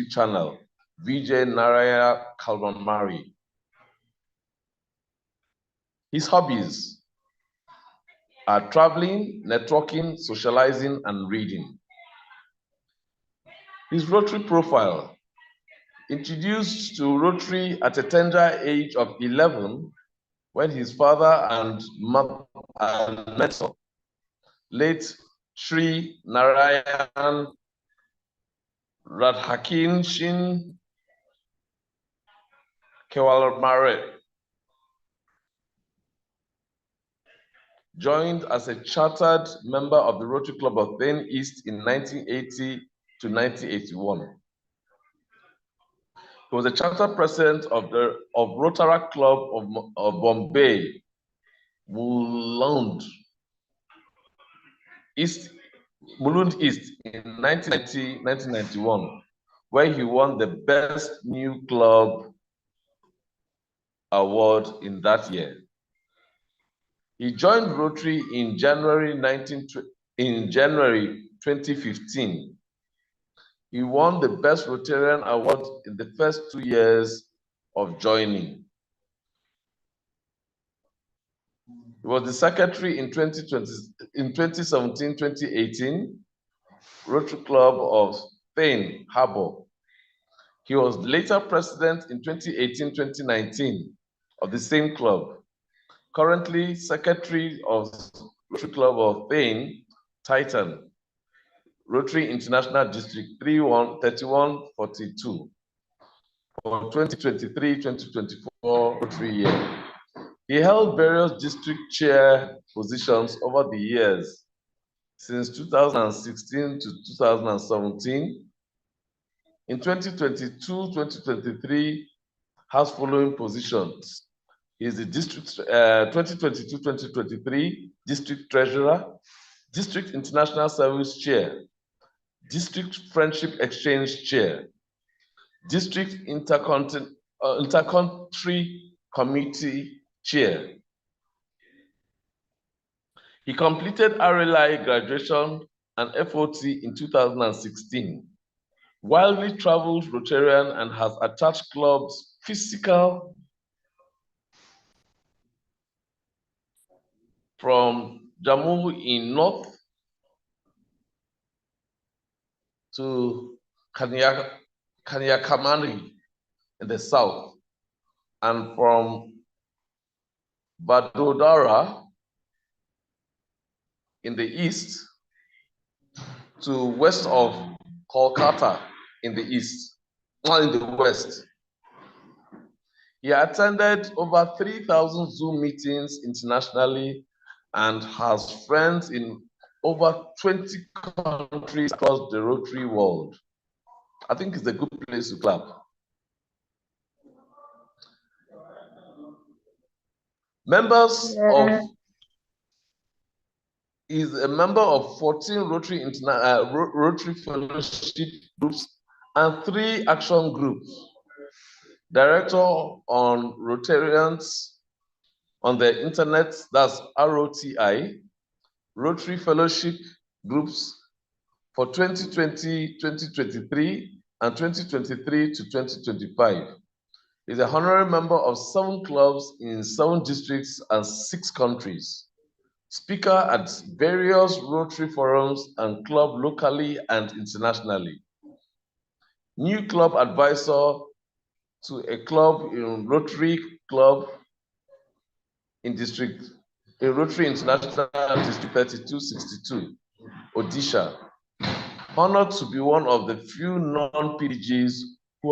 YouTube channel, Vijay Narayan Kewalramani. His hobbies are traveling, networking, socializing, and reading. His Rotary profile: introduced to Rotary at a tender age of 11 when his father and mentor, late Sri Narayan Kewalramani, joined as a chartered member of the Rotary Club of Thane East in 1980 to 1981. He was the charter president of Rotary Club of Bombay, Mulund East in 1991, where he won the Best New Club award in that year. He joined Rotary in January 2015. He won the Best Rotarian award in the first 2 years of joining. He was the secretary in 2017-2018, Rotary Club of Thane Harbour. He was later president in 2018-2019 of the same club. Currently secretary of Rotary Club of Thane, Titan, Rotary International District 3142 for 2023-2024 Rotary year. He held various district chair positions over the years, since 2016 to 2017. In 2022-2023, has following positions. He is the district 2022-2023 district treasurer, district international service chair, district friendship exchange chair, district intercountry committee chair. He completed RLI graduation and FOT in 2016. Widely traveled Rotarian and has attached clubs physical from Jammu in north to Kanyakumari in the south, and from Vadodara in the east to west of Kolkata in the west. He attended over 3,000 Zoom meetings internationally and has friends in over 20 countries across the Rotary world. I think it's a good place to clap. Is a member of 14 Rotary Fellowship groups and 3 action groups. Director on Rotarians on the internet, that's ROTI, Rotary Fellowship groups for 2020-2023 and 2023 to 2025. He's a honorary member of 7 clubs in 7 districts and 6 countries. Speaker at various Rotary forums and clubs locally and internationally. New club advisor to a club in Rotary Club in Rotary International District 3262, Odisha. Honored to be one of the few non-PDGs who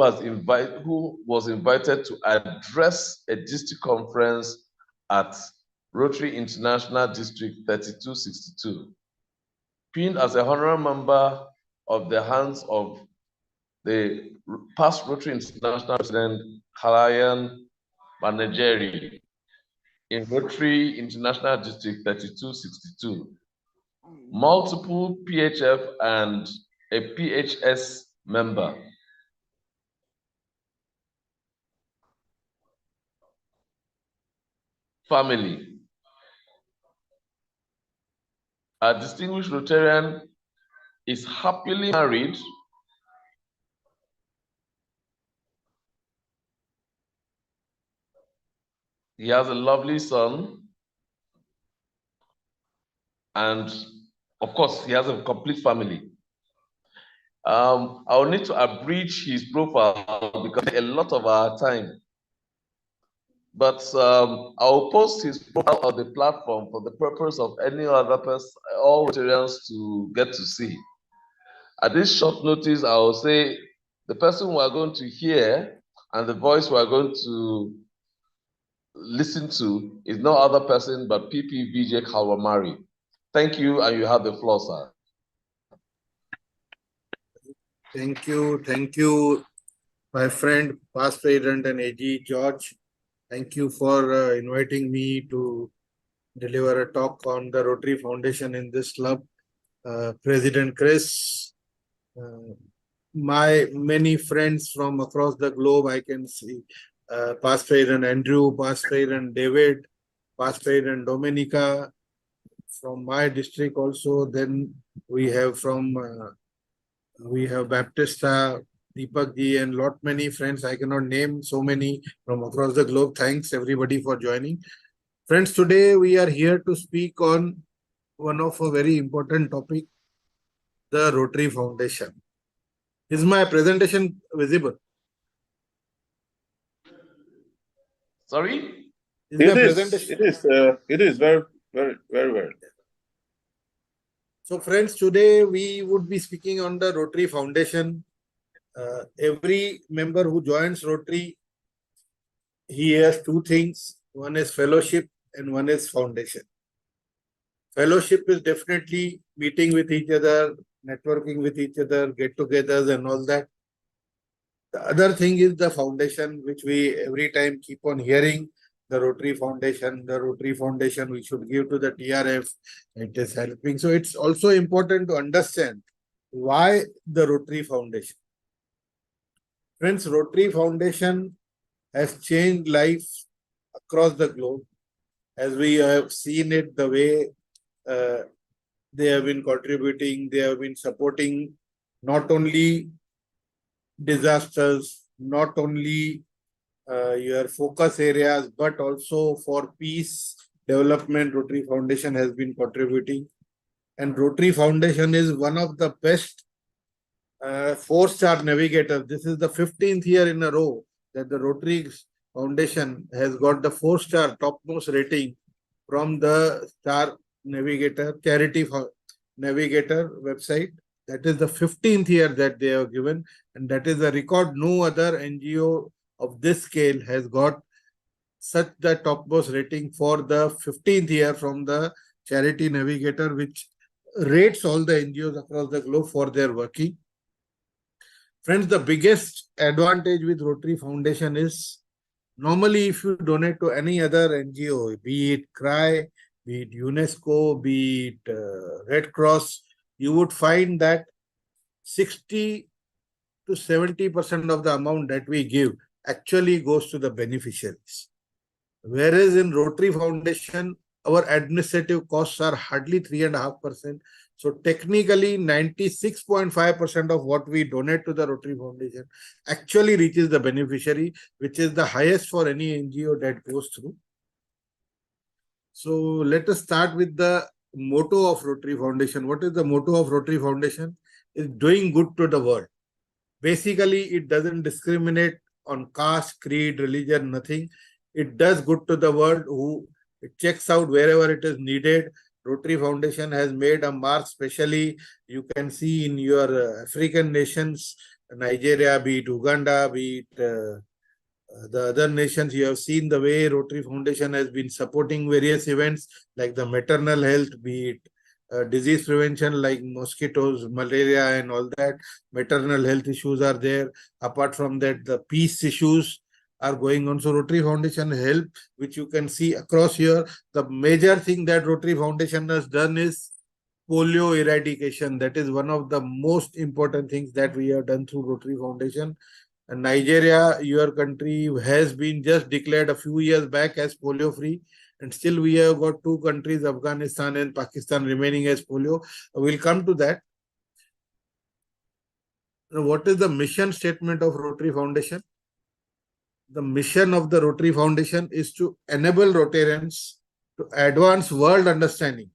was invited to address a district conference at Rotary International District 3262. Pinned as a honorary member of the hands of the past Rotary International President Kalayan Manageri in Rotary International District 3262. Multiple PHF and a PHS member. Family. A distinguished Rotarian is happily married He has a lovely son. And of course, he has a complete family. I'll need to abridge his profile because a lot of our time. But I'll post his profile on the platform for the purpose of any other person, all Rotarians to get to see. At this short notice, I will say the person we are going to hear and the voice we are going to listen to is no other person but PP Vijay Kewalramani. Thank you, and you have the floor, sir. Thank you, my friend, past president and AG George. Thank you for inviting me to deliver a talk on the Rotary Foundation in this club. President Chris, my many friends from across the globe, I can see past president Andrew, past president David, past president Dominica, from my district also. Then we have from Baptista, Deepak ji, and lot many friends. I cannot name so many from across the globe. Thanks everybody for joining. Friends, today we are here to speak on one of a very important topic, the Rotary Foundation. Is my presentation visible? Sorry? Is my presentation? It is very well. So friends, today we would be speaking on the Rotary Foundation. Every member who joins Rotary, he has two things. One is fellowship and one is foundation. Fellowship is definitely meeting with each other, networking with each other, get-togethers and all that. The other thing is the foundation, which we every time keep on hearing, the Rotary Foundation we should give to the TRF. It is helping. So it's also important to understand why the Rotary Foundation. Friends, Rotary Foundation has changed lives across the globe. As we have seen it, the way they have been contributing, they have been supporting not only disasters, not only your focus areas, but also for peace development. Rotary Foundation has been contributing, and Rotary Foundation is one of the best 4-star navigators. This is the 15th year in a row that the Rotary Foundation has got the 4-star topmost rating from the Star Navigator, Charity Navigator website. That is the 15th year that they have given, and that is a record. No other NGO of this scale has got such the topmost rating for the 15th year from the Charity Navigator, which rates all the NGOs across the globe for their working. Friends, the biggest advantage with Rotary Foundation is, normally if you donate to any other NGO, be it CRY, be it UNESCO, be it Red Cross, you would find that 60 to 70% of the amount that we give actually goes to the beneficiaries. Whereas in Rotary Foundation, our administrative costs are hardly 3.5%. So technically 96.5% of what we donate to the Rotary Foundation actually reaches the beneficiary, which is the highest for any NGO that goes through. So let us start with the motto of Rotary Foundation. What is the motto of Rotary Foundation? Is doing good to the world. Basically, it doesn't discriminate on caste, creed, religion, nothing. It does good to the world. It checks out wherever it is needed. Rotary Foundation has made a mark, especially you can see in your African nations, Nigeria, be it Uganda, be it the other nations. You have seen the way Rotary Foundation has been supporting various events like the maternal health, be it disease prevention like mosquitoes, malaria and all that. Maternal health issues are there. Apart from that, the peace issues are going on. So Rotary Foundation help, which you can see across here. The major thing that Rotary Foundation has done is polio eradication. That is one of the most important things that we have done through Rotary Foundation. And Nigeria, your country, has been just declared a few years back as polio free. And still we have got two countries, Afghanistan and Pakistan, remaining as polio. We'll come to that. Now, what is the mission statement of Rotary Foundation? the mission of the Rotary Foundation is to enable Rotarians to advance world understanding,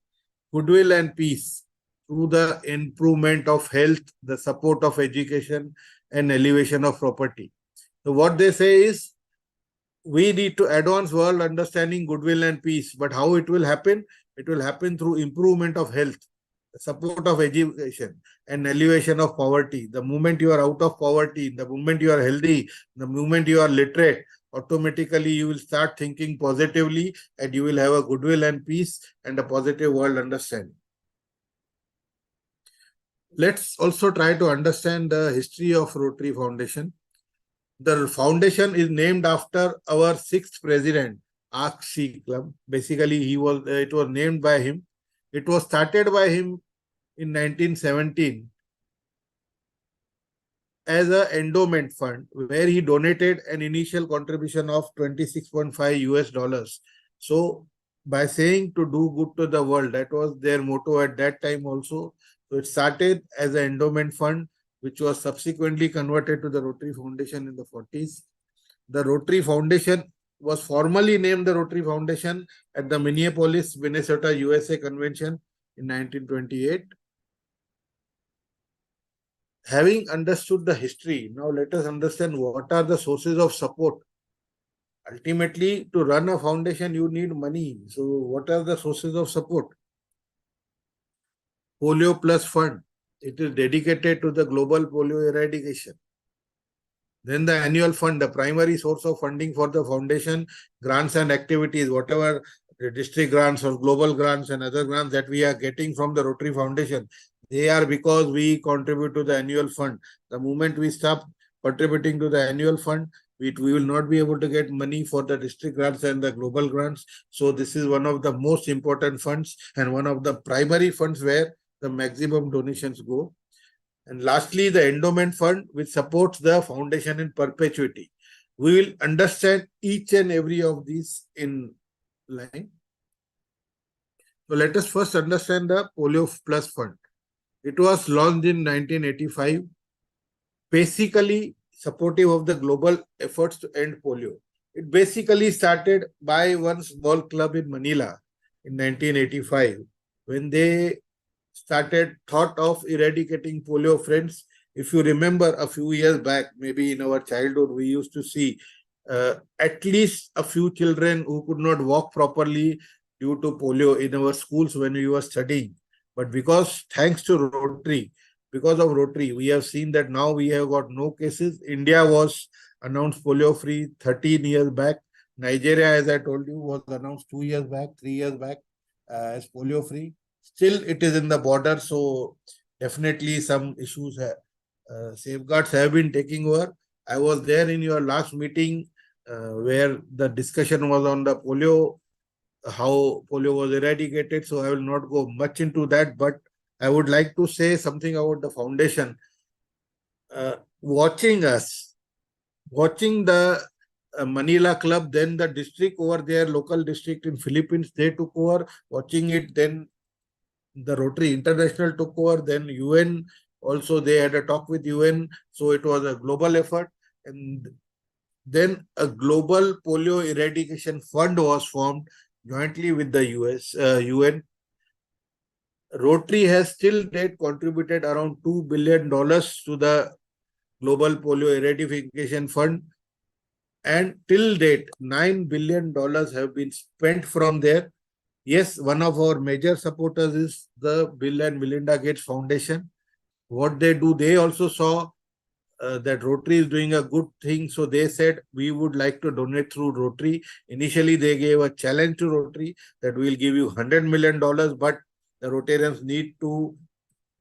goodwill and peace through the improvement of health, the support of education and elevation of property. So what they say is, we need to advance world understanding, goodwill and peace. But how it will happen? It will happen through improvement of health, support of education and elevation of poverty. The moment you are out of poverty, the moment you are healthy, the moment you are literate, automatically you will start thinking positively and you will have a goodwill and peace and a positive world understanding. Let's also try to understand the history of Rotary Foundation. The foundation is named after our sixth president, Akshi Club. Basically, it was named by him. It was started by him in 1917 as an endowment fund where he donated an initial contribution of 26.5 US dollars. So by saying to do good to the world, that was their motto at that time also. So it started as an endowment fund, which was subsequently converted to the Rotary Foundation in the 40s. The Rotary Foundation was formally named the Rotary Foundation at the Minneapolis, Minnesota, USA Convention in 1928. Having understood the history, now let us understand what are the sources of support. Ultimately, to run a foundation, you need money. So what are the sources of support? Polio Plus Fund. It is dedicated to the global polio eradication. Then the annual fund, the primary source of funding for the foundation, grants and activities, whatever the district grants or global grants and other grants that we are getting from the Rotary Foundation, they are because we contribute to the annual fund. The moment we stop contributing to the annual fund, we will not be able to get money for the district grants and the global grants. So this is one of the most important funds and one of the primary funds where the maximum donations go. And lastly, the endowment fund, which supports the foundation in perpetuity. We will understand each and every of these in line. So let us first understand the Polio Plus Fund. It was launched in 1985, basically supportive of the global efforts to end polio. It basically started by one small club in Manila in 1985 when they started thought of eradicating polio. Friends, if you remember a few years back, maybe in our childhood, we used to see at least a few children who could not walk properly due to polio in our schools when we were studying. But because thanks to Rotary, because of Rotary, we have seen that now we have got no cases. India was announced polio free 13 years back. Nigeria, as I told you, was announced 2 years back, 3 years back as polio free. Still, it is in the border, so definitely some issues, safeguards have been taking over. I was there in your last meeting where the discussion was on the polio, how polio was eradicated. So I will not go much into that, but I would like to say something about the foundation. Watching us, watching the Manila club, then the district over there, local district in Philippines, they took over, watching it, then the Rotary International took over, then UN also, they had a talk with UN. So it was a global effort. And then a global polio eradication fund was formed jointly with the UN. Rotary has till date contributed around $2 billion to the global polio eradication fund. And till date, $9 billion have been spent from there. Yes, one of our major supporters is the Bill and Melinda Gates Foundation. What they do, they also saw that Rotary is doing a good thing. So they said, we would like to donate through Rotary. Initially, they gave a challenge to Rotary that we'll give you $100 million, but the Rotarians need to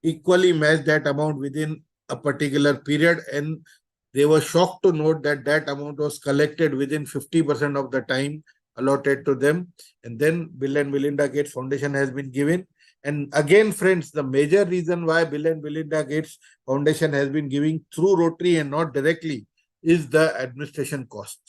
equally match that amount within a particular period. And they were shocked to note that that amount was collected within 50% of the time allotted to them. And then Bill and Melinda Gates Foundation has been given. And again, friends, the major reason why Bill and Melinda Gates Foundation has been giving through Rotary and not directly is the administration cost.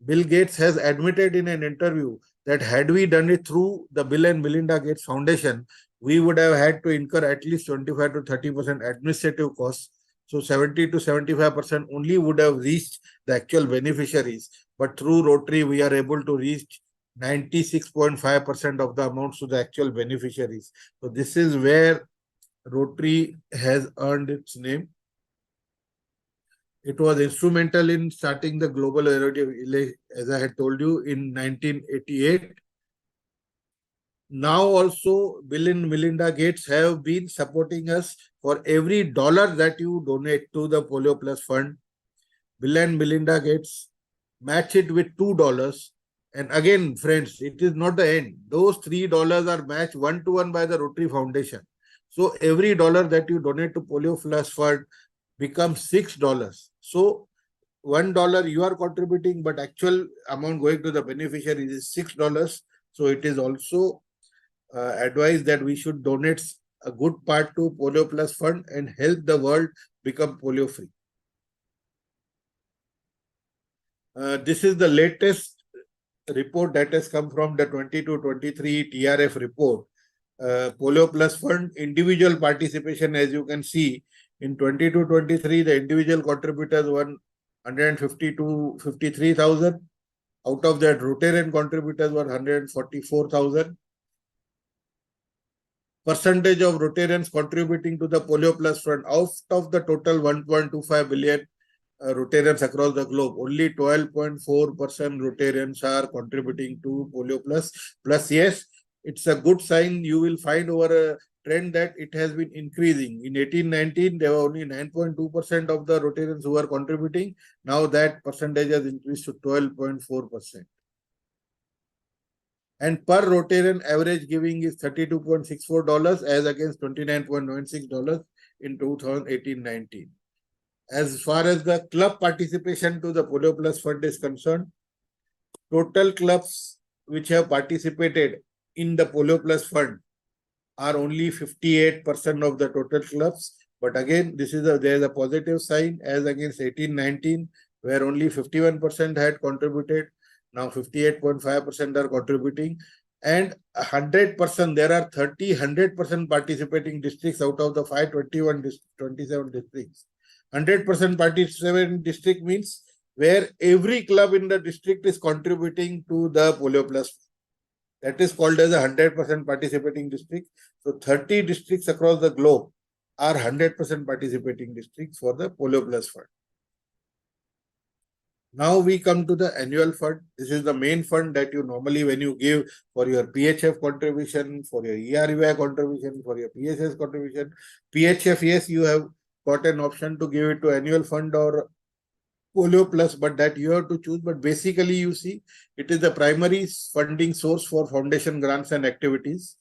Bill Gates has admitted in an interview that had we done it through the Bill and Melinda Gates Foundation, we would have had to incur at least 25 to 30% administrative costs. So 70 to 75% only would have reached the actual beneficiaries. But through Rotary, we are able to reach 96.5% of the amounts to the actual beneficiaries. So this is where Rotary has earned its name. It was instrumental in starting the global Rotary, as I had told you, in 1988. Now also, Bill and Melinda Gates have been supporting us for every dollar that you donate to the Polio Plus Fund. Bill and Melinda Gates match it with $2. And again, friends, it is not the end. Those $3 are matched 1-to-1 by the Rotary Foundation. So every dollar that you donate to Polio Plus Fund becomes $6. So $1 you are contributing, but actual amount going to the beneficiary is $6. So it is also advised that we should donate a good part to Polio Plus Fund and help the world become polio free. This is the latest report that has come from the 22-23 TRF report. Polio Plus Fund individual participation, as you can see, in 22-23, the individual contributors were 150 to 53,000. Out of that, Rotarian contributors were 144,000. Percentage of Rotarians contributing to the Polio Plus Fund out of the total 1.25 billion Rotarians across the globe, only 12.4% Rotarians are contributing to Polio Plus. Plus, yes, it's a good sign. You will find over a trend that it has been increasing. In 1819, there were only 9.2% of the Rotarians who were contributing. Now that percentage has increased to 12.4%. And per Rotarian average giving is $32.64 as against $29.96 in 2018-19. As far as the club participation to the Polio Plus Fund is concerned, total clubs which have participated in the Polio Plus Fund are only 58% of the total clubs. But again, there is a positive sign as against 18-19, where only 51% had contributed. Now 58.5% are contributing. And 100%, there are 100% participating districts out of the 527 districts. 100% participating district means where every club in the district is contributing to the Polio Plus. That is called as a 100% participating district. So 30 districts across the globe are 100% participating districts for the Polio Plus Fund. Now we come to the annual fund. This is the main fund that you normally, when you give for your PHF contribution, for your ERUI contribution, for your PSS contribution. PHF, yes, you have got an option to give it to annual fund or Polio Plus, but that you have to choose. But basically, you see, it is the primary funding source for foundation grants and activities.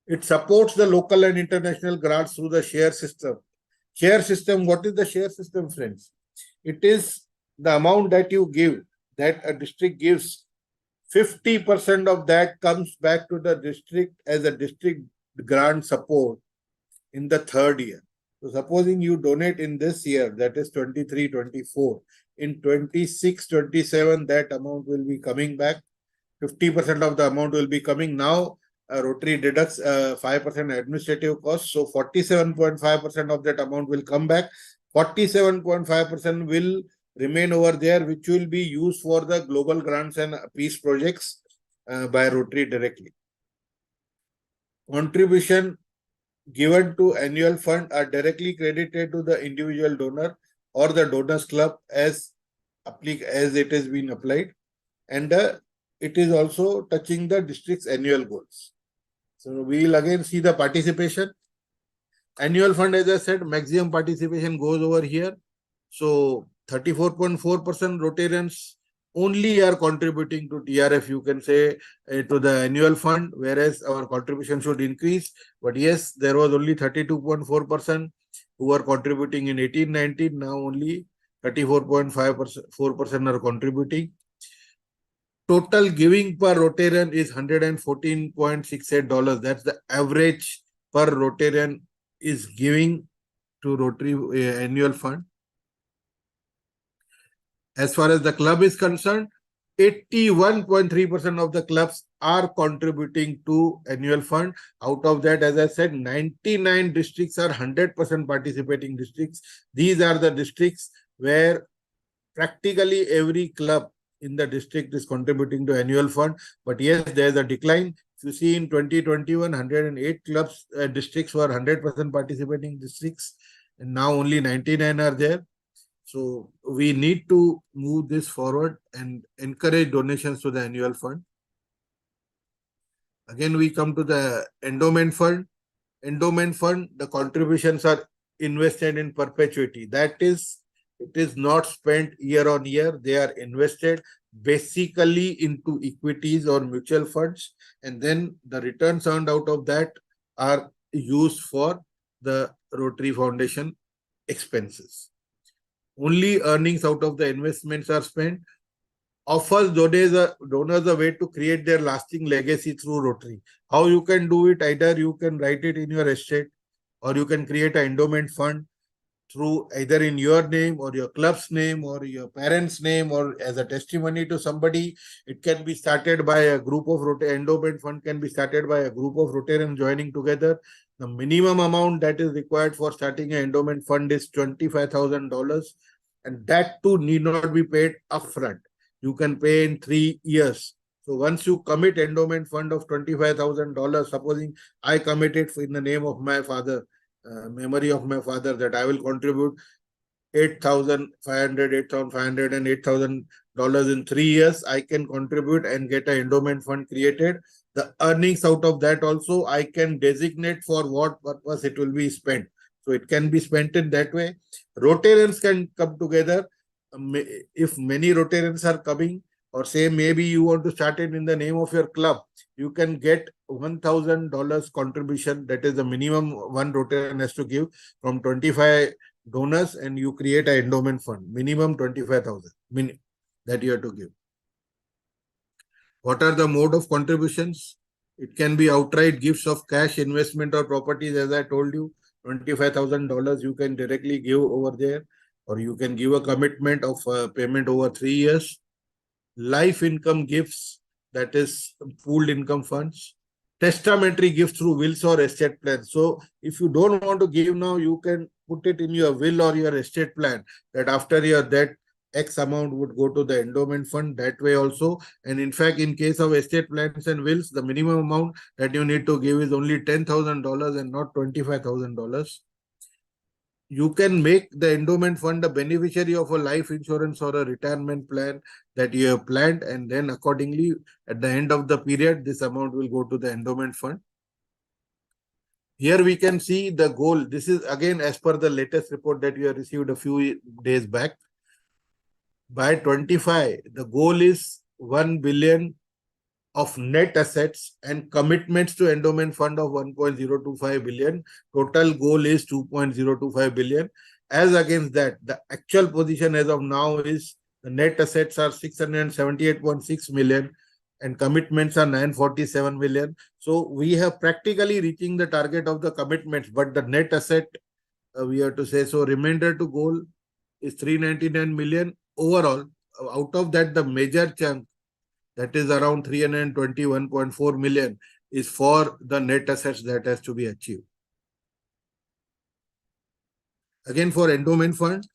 It supports the local and international grants through the share system. Share system, what is the share system, friends? It is the amount that you give, that a district gives, 50% of that comes back to the district as a district grant support in the third year. So supposing you donate in this year, that is 23-24, in 26-27, that amount will be coming back. 50% of the amount will be coming. Now, Rotary deducts 5% administrative cost. So 47.5% of that amount will come back. 47.5% will remain over there, which will be used for the global grants and peace projects by Rotary directly. Contribution given to annual fund are directly credited to the individual donor or the donors club as it has been applied, and it is also touching the district's annual goals. So we will again see the participation. Annual fund, as I said, maximum participation goes over here. So 34.4% Rotarians only are contributing to TRF, you can say, to the annual fund, whereas our contribution should increase. But yes, there was only 32.4% who were contributing in 18-19. Now only 34.4% are contributing. Total giving per Rotarian is $114.68. That's the average per Rotarian is giving to Rotary annual fund. As far as the club is concerned, 81.3% of the clubs are contributing to annual fund. Out of that, as I said, 99 districts are 100% participating districts. These are the districts where practically every club in the district is contributing to annual fund. But yes, there's a decline. If you see in 2021, 108 clubs, districts were 100% participating districts, and now only 99 are there. So we need to move this forward and encourage donations to the annual fund. Again, we come to the endowment fund. Endowment fund, the contributions are invested in perpetuity. That is, it is not spent year on year. They are invested basically into equities or mutual funds. And then the returns earned out of that are used for the Rotary Foundation expenses. Only earnings out of the investments are spent. Offers donors a way to create their lasting legacy through Rotary. How you can do it? Either you can write it in your estate, or you can create an endowment fund through either in your name or your club's name or your parents' name, or as a testimony to somebody. It can be started by a group of endowment fund can be started by a group of Rotarians joining together. The minimum amount that is required for starting an endowment fund is $25,000, and that too need not be paid upfront. You can pay in 3 years. So once you commit endowment fund of $25,000, supposing I commit it in the name of my father, memory of my father, that I will contribute $8,500 and $8,000 in 3 years, I can contribute and get an endowment fund created. The earnings out of that also I can designate for what purpose it will be spent. So it can be spent in that way. Rotarians can come together. If many Rotarians are coming, or say maybe you want to start it in the name of your club, you can get $1,000 contribution. That is the minimum one Rotarian has to give from 25 donors, and you create an endowment fund. Minimum 25,000 that you have to give. What are the mode of contributions? It can be outright gifts of cash, investment, or properties. As I told you, $25,000 you can directly give over there, or you can give a commitment of payment over 3 years. Life income gifts, that is pooled income funds. Testamentary gifts through wills or estate plans. So if you don't want to give now, you can put it in your will or your estate plan, that after your death, X amount would go to the endowment fund that way also. And in fact, in case of estate plans and wills, the minimum amount that you need to give is only $10,000 and not $25,000. You can make the endowment fund a beneficiary of a life insurance or a retirement plan that you have planned, and then accordingly, at the end of the period, this amount will go to the endowment fund. Here we can see the goal. This is again as per the latest report that we have received a few days back. By 25, the goal is 1 billion of net assets and commitments to endowment fund of 1.025 billion. Total goal is 2.025 billion. As against that, the actual position as of now is the net assets are 678.6 million and commitments are 947 million. So we have practically reaching the target of the commitments, but the net asset, we have to say, so remainder to goal is 399 million overall. Out of that, the major chunk, that is around 321.4 million, is for the net assets that has to be achieved. Again, for endowment fund,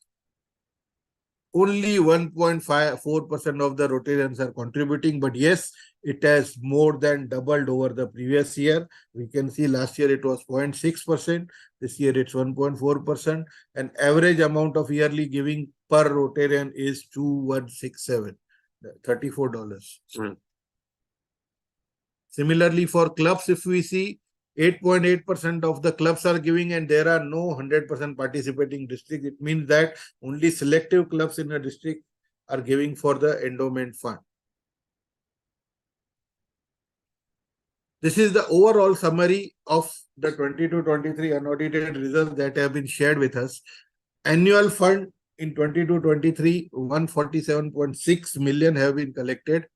only 1.54% of the Rotarians are contributing, but yes, it has more than doubled over the previous year. We can see last year it was 0.6%, this year it's 1.4%, and average amount of yearly giving per Rotarian is 2,167. $34. Similarly, for clubs, if we see 8.8% of the clubs are giving, and there are no 100% participating districts. It means that only selective clubs in a district are giving for the endowment fund. This is the overall summary of the 22-23 unaudited results that have been shared with us. Annual fund in 22-23, 147.6 million have been collected.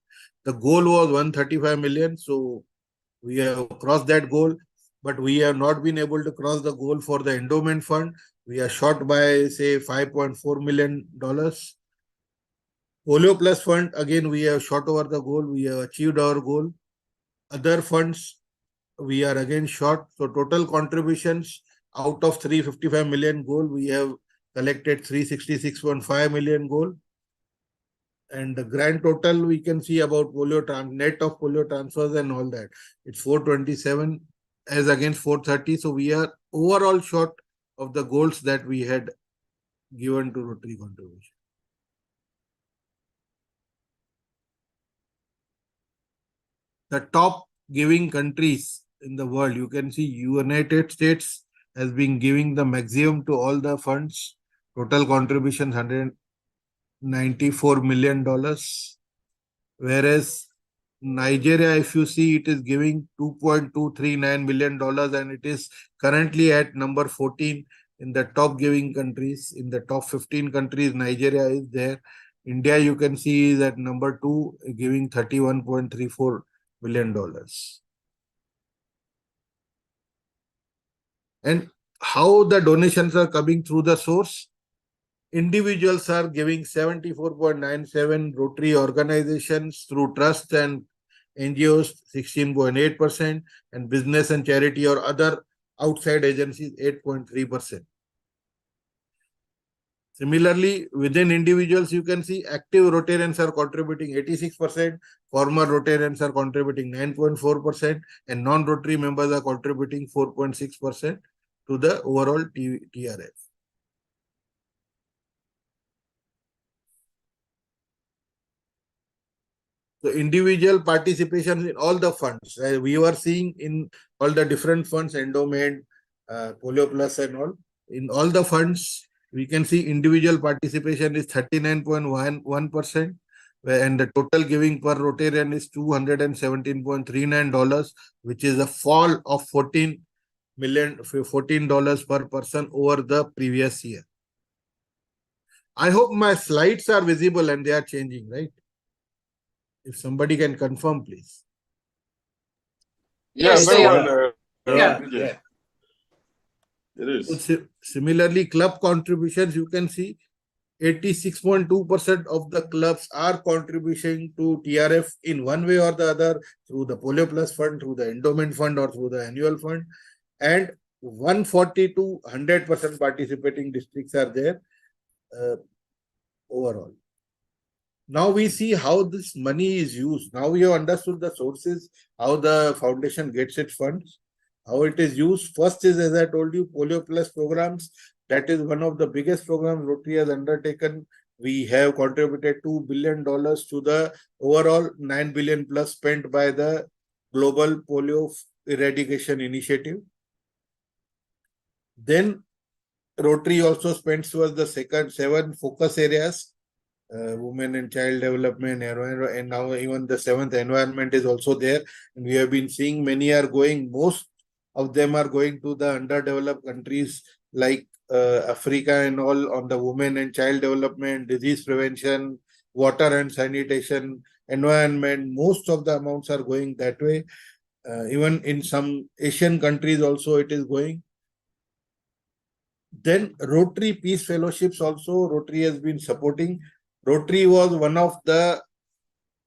The goal was 135 million. So we have crossed that goal, but we have not been able to cross the goal for the endowment fund. We are short by, say, $5.4 million. Polio Plus Fund, again, we have shot over the goal. We have achieved our goal. Other funds, we are again short. So total contributions out of 355 million goal, we have collected 366.5 million goal. And the grand total we can see about net of polio transfers and all that. It's 427 as against 430. So we are overall short of the goals that we had given to Rotary contribution. The top giving countries in the world, you can see United States has been giving the maximum to all the funds. Total contribution $194 million. Whereas Nigeria, if you see, it is giving $2.239 million and it is currently at number 14 in the top giving countries. In the top 15 countries, Nigeria is there. India, you can see, is at number 2, giving $31.34 million. And how the donations are coming through the source? Individuals are giving 74.97, Rotary organizations through trust and NGOs 16.8%, and business and charity or other outside agencies 8.3%. Similarly, within individuals, you can see active Rotarians are contributing 86%, former Rotarians are contributing 9.4%, and non-Rotary members are contributing 4.6% to the overall TRF. So individual participation in all the funds. We were seeing in all the different funds, endowment, Polio Plus and all. In all the funds, we can see individual participation is 39.11%, and the total giving per Rotarian is $217.39, which is a fall of $14 per person over the previous year. I hope my slides are visible and they are changing, right? If somebody can confirm, please. Yeah, Yes, very they well. are. Vijay. It is. Similarly, club contributions, you can see 86.2% of the clubs are contributing to TRF in one way or the other, through the Polio Plus Fund, through the endowment fund, or through the annual fund. And 140 to 100% participating districts are there overall. Now we see how this money is used. Now we have understood the sources, how the foundation gets its funds, how it is used. First is, as I told you, Polio Plus programs. That is one of the biggest programs Rotary has undertaken. We have contributed $2 billion to the overall 9 billion plus spent by the Global Polio Eradication Initiative. Then Rotary also spends towards the second 7 focus areas. Women and child development, and now even the 7th environment is also there. And we have been seeing many are going, most of them are going to the underdeveloped countries like Africa and all, on the women and child development, disease prevention, water and sanitation, environment. Most of the amounts are going that way. Even in some Asian countries also it is going. Then Rotary Peace Fellowships also Rotary has been supporting. Rotary was one of the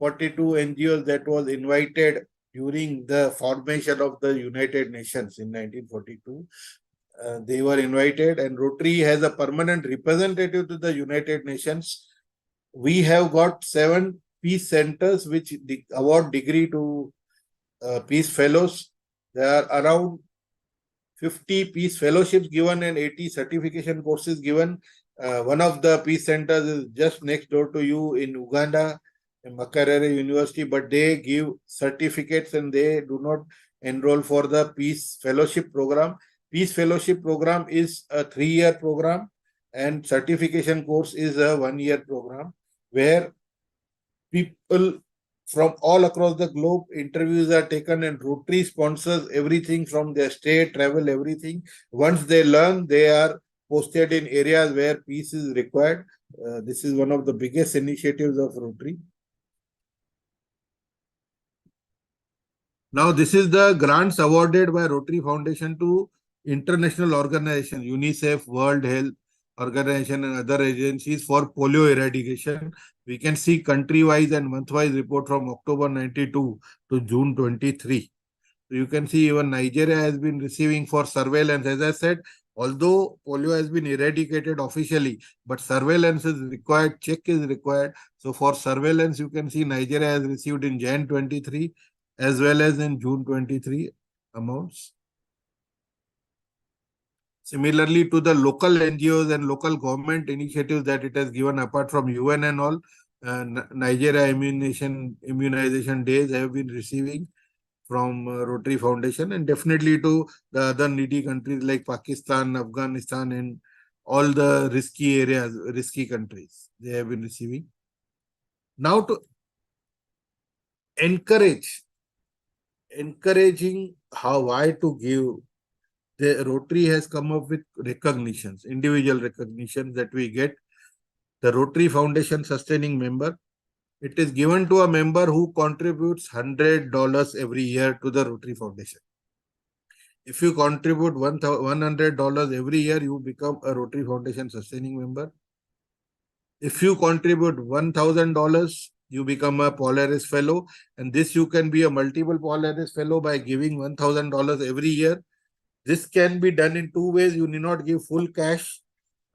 42 NGOs that was invited during the formation of the United Nations in 1942. They were invited, and Rotary has a permanent representative to the United Nations. We have got 7 peace centers which award degree to peace fellows. There are around 50 peace fellowships given and 80 certification courses given. One of the peace centers is just next door to you in Uganda, in Makerere University, but they give certificates and they do not enroll for the peace fellowship program. Peace fellowship program is a 3-year program, and certification course is a 1-year program, where people from all across the globe, interviews are taken, and Rotary sponsors everything from their stay, travel, everything. Once they learn, they are posted in areas where peace is required. This is one of the biggest initiatives of Rotary. Now, this is the grants awarded by Rotary Foundation to international organizations, UNICEF, World Health, organization and other agencies for polio eradication. We can see country-wise and month-wise report from October 92 to June 23. So you can see even Nigeria has been receiving for surveillance. As I said, although polio has been eradicated officially, but surveillance is required, check is required. So for surveillance, you can see Nigeria has received in Jan 23 as well as in June 23 amounts. Similarly, to the local NGOs and local government initiatives that it has given apart from UN and all, Nigeria immunization days have been receiving from Rotary Foundation, and definitely to the other needy countries like Pakistan, Afghanistan, and all the risky areas, risky countries, they have been receiving. Now to encouraging why to give, the Rotary has come up with recognitions, individual recognitions that we get. The Rotary Foundation Sustaining Member, it is given to a member who contributes $100 every year to the Rotary Foundation. If you contribute $100 every year, you become a Rotary Foundation Sustaining Member. If you contribute $1,000, you become a Polaris Fellow. And this you can be a multiple Polaris Fellow by giving $1,000 every year. This can be done in two ways. You need not give full cash.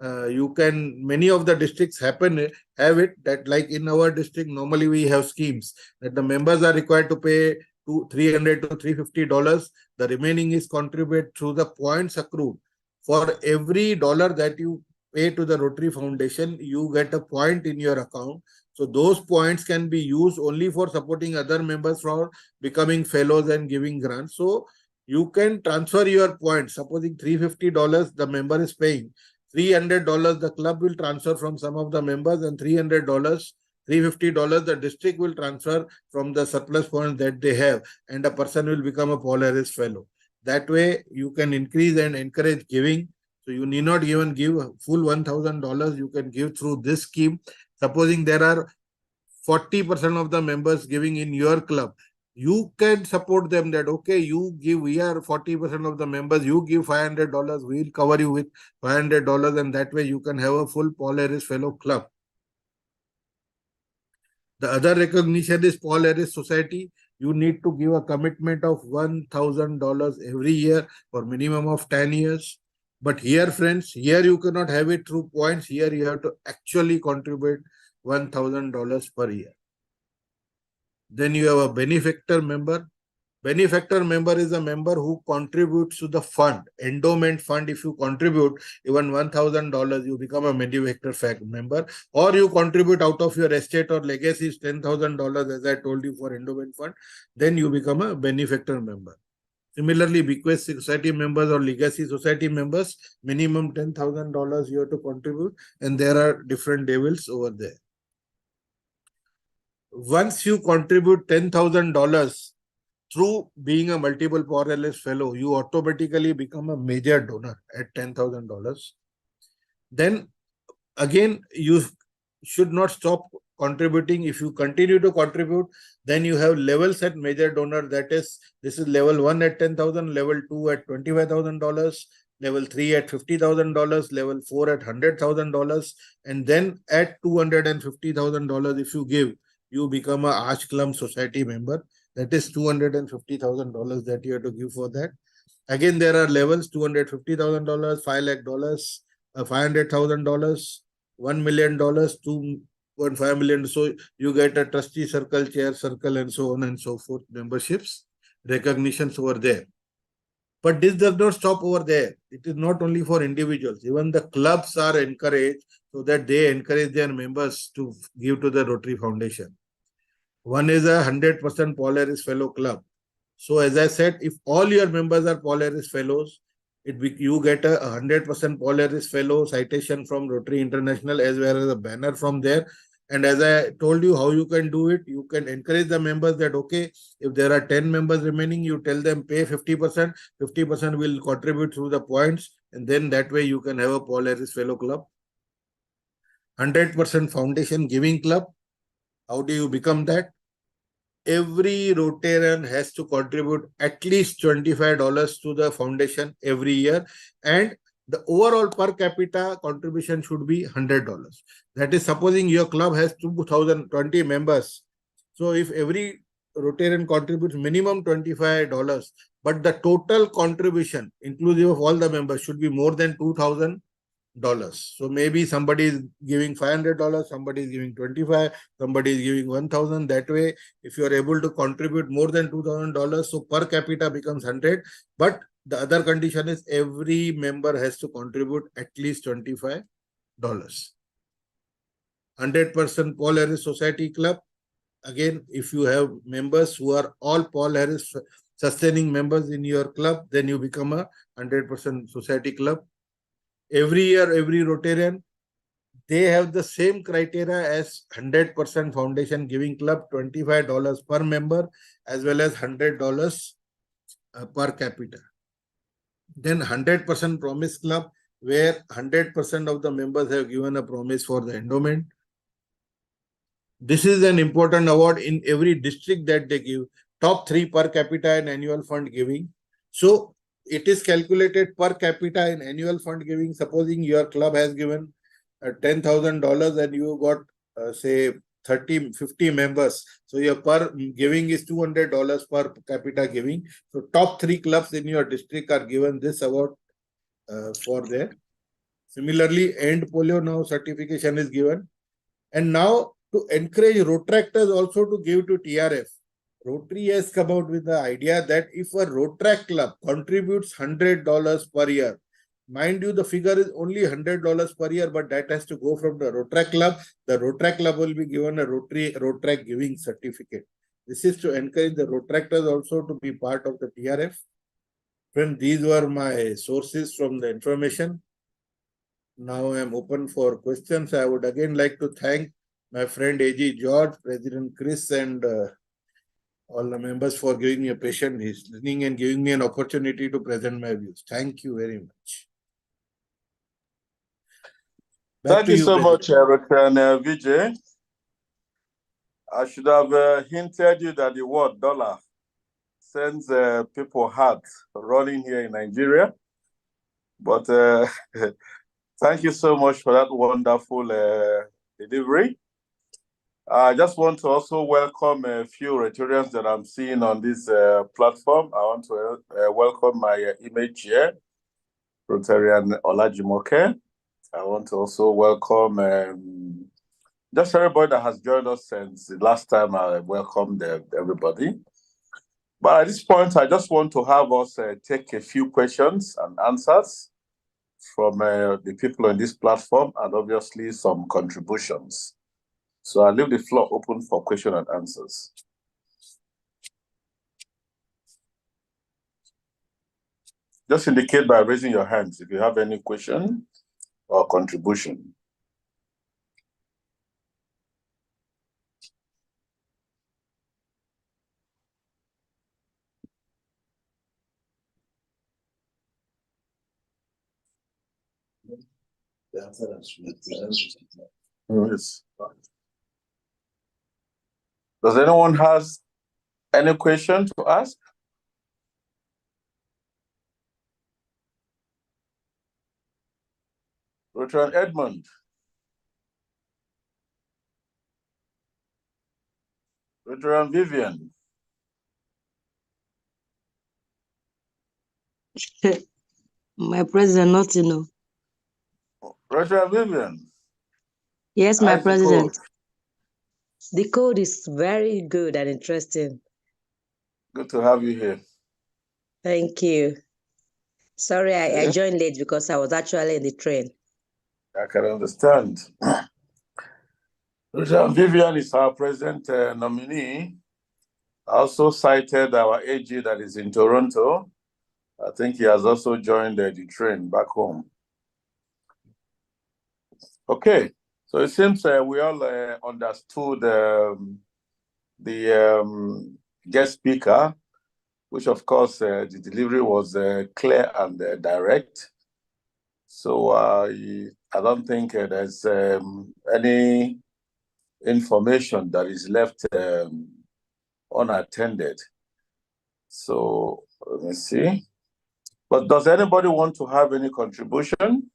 You can, many of the districts have it that, like in our district, normally we have schemes that the members are required to pay $300 to $350. The remaining is contributed through the points accrued. For every dollar that you pay to the Rotary Foundation, you get a point in your account. So those points can be used only for supporting other members for becoming fellows and giving grants. So you can transfer your points. Supposing $350 the member is paying, $300 the club will transfer from some of the members, and $350 the district will transfer from the surplus points that they have, and a person will become a Polaris Fellow. That way you can increase and encourage giving. So you need not even give full $1,000. You can give through this scheme. Supposing there are 40% of the members giving in your club, you can support them that, okay, you give, we are 40% of the members, you give $500, we'll cover you with $500, and that way you can have a full Polaris Fellow club. The other recognition is Polaris Society. You need to give a commitment of $1,000 every year for minimum of 10 years. But here, friends, here you cannot have it through points. Here you have to actually contribute $1,000 per year. Then you have a benefactor member. Benefactor member is a member who contributes to the fund, endowment fund. If you contribute even $1,000, you become a benefactor member, or you contribute out of your estate or legacies $10,000, as I told you, for endowment fund, then you become a benefactor member. Similarly, bequest society members or legacy society members, minimum $10,000 you have to contribute, and there are different levels over there. Once you contribute $10,000 through being a multiple Polaris Fellow, you automatically become a major donor at $10,000. Then again, you should not stop contributing. If you continue to contribute, then you have levels at major donor. That is, this is level 1 at $10,000, level 2 at $25,000, level 3 at $50,000, level 4 at $100,000, and then at $250,000 if you give, you become a Arch Club Society member. That is $250,000 that you have to give for that. Again, there are levels: $250,000, $5 lakh, $500,000, $1 million, $2.5 million. So you get a trustee circle, chair circle, and so on and so forth. Memberships, recognitions over there. But this does not stop over there. It is not only for individuals. Even the clubs are encouraged so that they encourage their members to give to the Rotary Foundation. One is a 100% Polaris Fellow club. So as I said, if all your members are Polaris Fellows, you get a 100% Polaris Fellow citation from Rotary International as well as a banner from there. And as I told you how you can do it, you can encourage the members that, okay, if there are 10 members remaining, you tell them pay 50%, 50% will contribute through the points, and then that way you can have a Polaris Fellow club. 100% Foundation Giving Club. How do you become that? Every Rotarian has to contribute at least $25 to the foundation every year, and the overall per capita contribution should be $100. That is, supposing your club has 2020 members. So if every Rotarian contributes minimum $25, but the total contribution, inclusive of all the members, should be more than $2,000. So maybe somebody is giving $500, somebody is giving 25, somebody is giving 1,000. That way, if you are able to contribute more than $2,000, so per capita becomes 100. But the other condition is every member has to contribute at least $25. 100% Paul Harris Society Club. Again, if you have members who are all Paul Harris sustaining members in your club, then you become a 100% society club. Every year, every Rotarian, they have the same criteria as 100% foundation giving club, $25 per member, as well as $100 per capita. Then 100% promise club, where 100% of the members have given a promise for the endowment. This is an important award in every district that they give. Top 3 per capita in annual fund giving. So it is calculated per capita in annual fund giving. Supposing your club has given $10,000 and you got say 50 members. So your per giving is $200 per capita giving. So top 3 clubs in your district are given this award for their. Similarly, End Polio now certification is given. And now to encourage Rotractors also to give to TRF, Rotary has come out with the idea that if a Rotract club contributes $100 per year, mind you, the figure is only $100 per year, but that has to go from the Rotract club. The Rotract club will be given a Rotract giving certificate. This is to encourage the Rotractors also to be part of the TRF. Friend, these were my sources from the information. Now I am open for questions. I would again like to thank my friend AG George, President Chris, and all the members for giving me a patient listening and giving me an opportunity to present my views. Thank you very much. Thank you so much, Vijay. I should have hinted you that the word dollar sends people heart running here in Nigeria. But thank you so much for that wonderful delivery. I just want to also welcome a few Rotarians that I'm seeing on this platform. I want to welcome my image chair, Rotarian Olajimoke. I want to also welcome just everybody that has joined us since the last time I welcomed everybody. But at this point, I just want to have us take a few questions and answers from the people on this platform, and obviously some contributions. So I'll leave the floor open for question and answers. Just indicate by raising your hands if you have any question or contribution. Yes. Does anyone has any question to ask? Rotarian Edmund. Rotarian Vivian. My president, not to know. Rotarian Vivian. Yes, my president. The code is very good and interesting. Good to have you here. Thank you. Sorry, I joined late because I was actually in the train. I can understand. Vivian is our present nominee. I also cited our AG that is in Toronto. I think he has also joined the train back home. Okay, so it seems we all understood the guest speaker, which of course the delivery was clear and direct. So I don't think there's any information that is left unattended. So let me see. But does anybody want to have any contribution?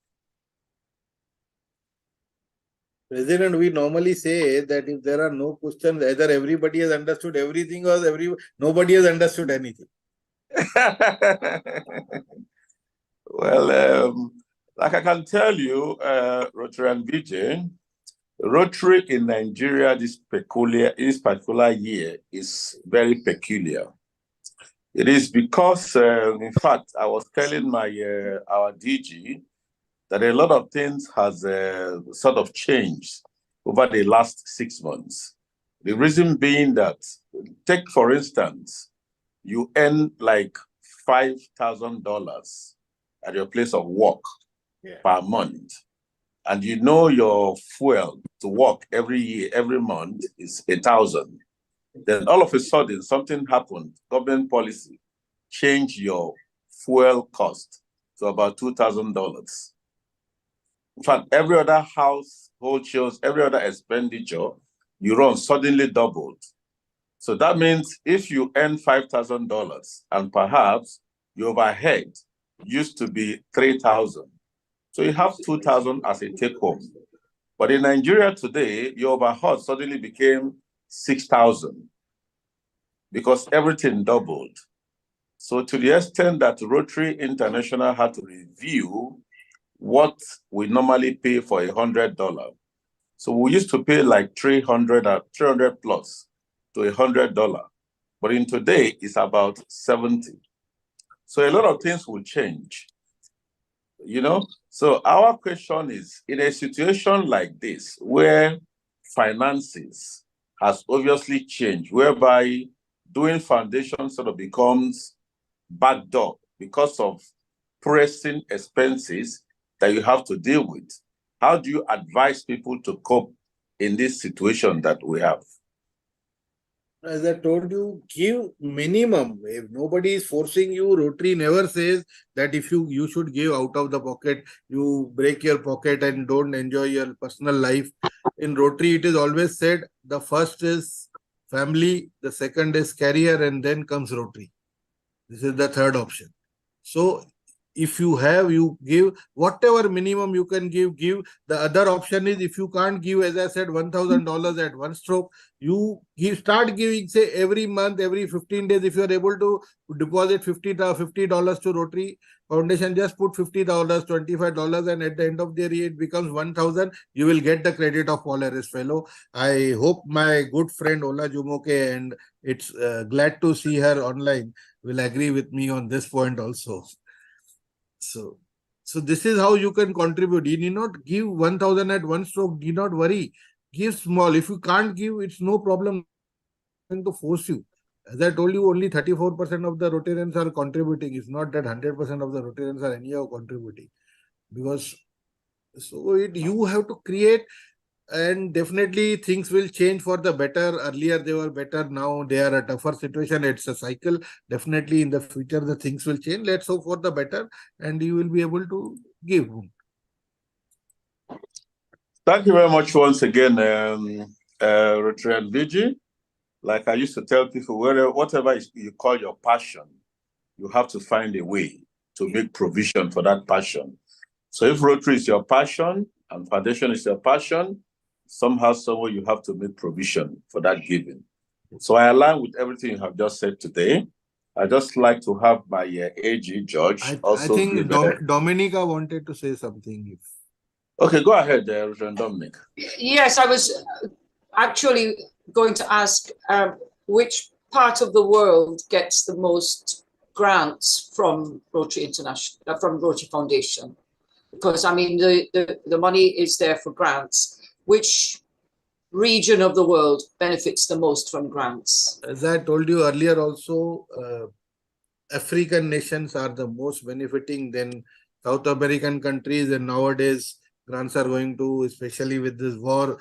President, we normally say that if there are no questions, either everybody has understood everything or nobody has understood anything. Well, like I can tell you, Rotary and Vijay, Rotary in Nigeria this particular year is very peculiar. It is because, in fact, I was telling our DG that a lot of things has sort of changed over the last 6 months. The reason being that, take for instance, you earn like $5,000 at your place of work per month, and you know your fuel to work every month is 1,000. Then all of a sudden something happened, government policy changed your fuel cost to about $2,000. In fact, every other household chores, every other expenditure you run suddenly doubled. So that means if you earn $5,000 and perhaps your overhead used to be 3,000, so you have 2,000 as a take home. But in Nigeria today, your overhead suddenly became 6,000 because everything doubled. So to the extent that Rotary International had to review what we normally pay for $100. So we used to pay like 300 plus to $100. But in today, it's about 70. So a lot of things will change, you know? So our question is, in a situation like this, where finances has obviously changed, whereby doing foundation sort of becomes backdoor because of pressing expenses that you have to deal with. How do you advise people to cope in this situation that we have? As I told you, give minimum. If nobody is forcing you, Rotary never says that if you should give out of the pocket, you break your pocket and don't enjoy your personal life. In Rotary, it is always said the first is family, the second is career, and then comes Rotary. This is the third option. So if you have, you give whatever minimum you can give. The other option is if you can't give, as I said, $1,000 at one stroke, you start giving, say, every month, every 15 days. If you are able to deposit $50 to Rotary Foundation, just put $50, $25, and at the end of the year it becomes 1,000. You will get the credit of Polaris Fellow. I hope my good friend Ola Jumoke, and it's glad to see her online, will agree with me on this point also. So this is how you can contribute. You need not give 1,000 at one stroke. Do not worry. Give small. If you can't give, it's no problem to force you. As I told you, only 34% of the Rotarians are contributing. It's not that 100% of the Rotarians are anyhow contributing. Because you have to create, and definitely things will change for the better. Earlier they were better, now they are a tougher situation. It's a cycle. Definitely in the future the things will change. Let's hope for the better, and you will be able to give. Thank you very much once again, Rotary and Vijay. Like I used to tell people, whatever you call your passion, you have to find a way to make provision for that passion. So if Rotary is your passion and foundation is your passion, somehow, somewhere you have to make provision for that giving. So I align with everything you have just said today. I just like to have my AG George I think Dominica wanted to say something. Okay, go ahead, Reverend Dominic. Yes, I was actually going to ask which part of the world gets the most grants from Rotary International, from Rotary Foundation, because I mean the money is there for grants. Which region of the world benefits the most from grants? As I told you earlier also, African nations are the most benefiting, then South American countries, and nowadays grants are going to, especially with this war,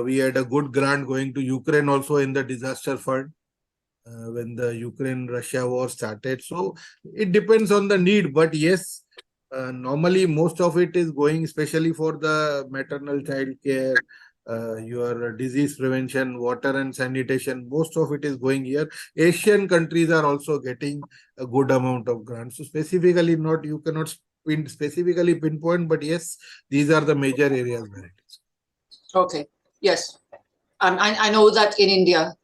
we had a good grant going to Ukraine also in the disaster fund when the Ukraine-Russia war started. So it depends on the need, but yes, normally most of it is going especially for the maternal child care, your disease prevention, water and sanitation, most of it is going here. Asian countries are also getting a good amount of grants. So specifically not, you cannot specifically pinpoint, but yes, these are the major areas where it is. Okay, yes. I know that in India,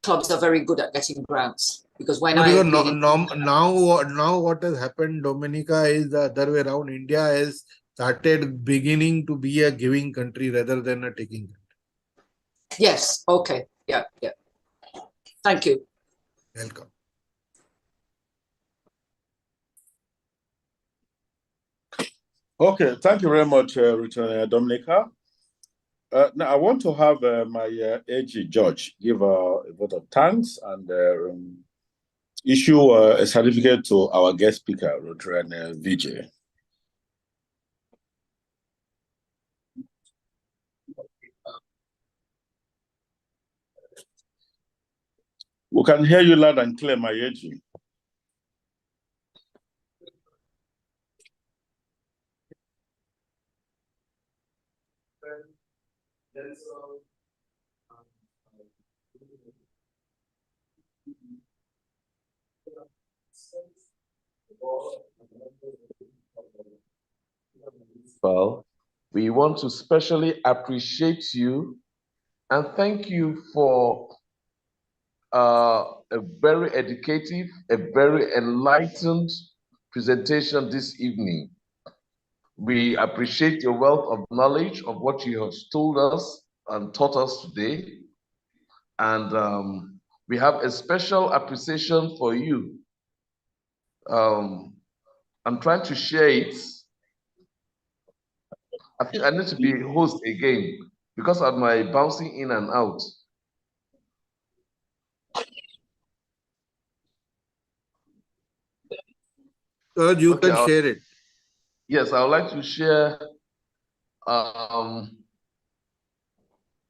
clubs are very good at getting grants because when Because been now what has happened, Dominica, is the other way around. India has started beginning to be a giving country rather than a taking country. Yes, okay, yeah. Thank you. Welcome. Okay, thank you very much, Richard Dominica. Now, I want to have my AG George give a vote of thanks and issue a certificate to our guest speaker, Rotary Vijay. We can hear you loud and clear, my AG. Well, we want to specially appreciate you and thank you for a very educative, a very enlightened presentation this evening. We appreciate your wealth of knowledge of what you have told us and taught us today. And we have a special appreciation for you. I'm trying to share it. I think I need to be host again because of my bouncing in and out. You can share it. Yes, I would like to share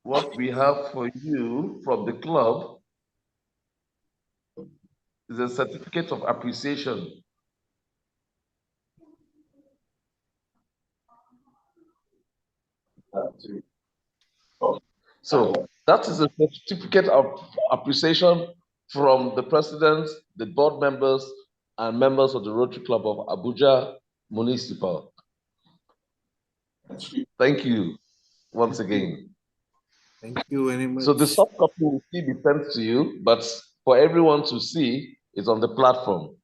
what we have for you from the club is a certificate of appreciation. So that is a certificate of appreciation from the president, the board members, and members of the Rotary Club of Abuja Municipal. Thank you once again. Thank you very much. So the soft copy will still be sent to you, but for everyone to see, it's on the platform.